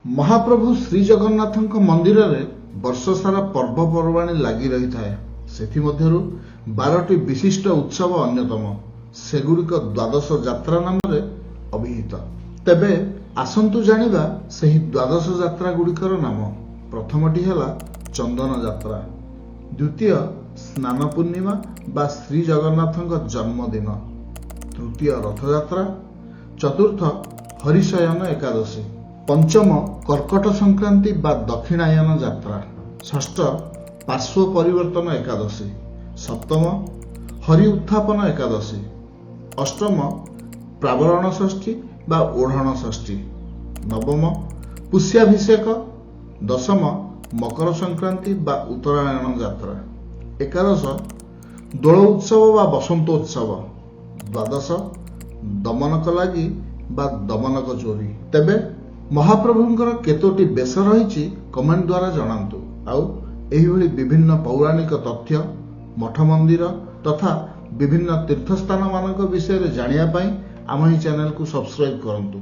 महाप्रभु श्री जगन्नाथ मंदिर रे वर्ष सारा पर्वपर्वाणी लगी रही थाए। सेथिमध्यरु 12टी विशिष्ट उत्सव अन्यतम, सेगुड़िक द्वादश यात्रा नाम रे अभिहित। तेबे आसंतु जानिबा सेही द्वादश यात्रा गुड़िकर नाम। प्रथमटी हेला चंदन यात्रा, द्वितीय स्नान पूर्णिमा बा श्री जगन्नाथଙ୍କ जन्मदिन, तृतीय रथयात्रा, चतुर्थ हरिशयन एकादशी, पंचम कर्कट संक्रांति बा दक्षिणायन यात्रा, षष्ठ पार्श्व परिवर्तन एकादशी, सप्तम हरि उत्थापन एकादशी, अष्टम प्रावरण षष्ठी बा ओढ़ण षष्ठी, नवम पुष्याभिषेक, दशम मकर संक्रांति बा उत्तरायण यात्रा, एकादश दोल उत्सव बा बसंतोत्सव, द्वादश दमनक लागि बा दमनक चोरी। तेबे महाप्रभुंकर केतोटी बेश रही कमेंट द्वारा जणांतु। आउ एही भली विभिन्न पौराणिक तथ्य, मठ मंदिर तथा विभिन्न तीर्थस्थान मानक विषय जानिया पई आम ही चैनल को सब्सक्राइब करंतु।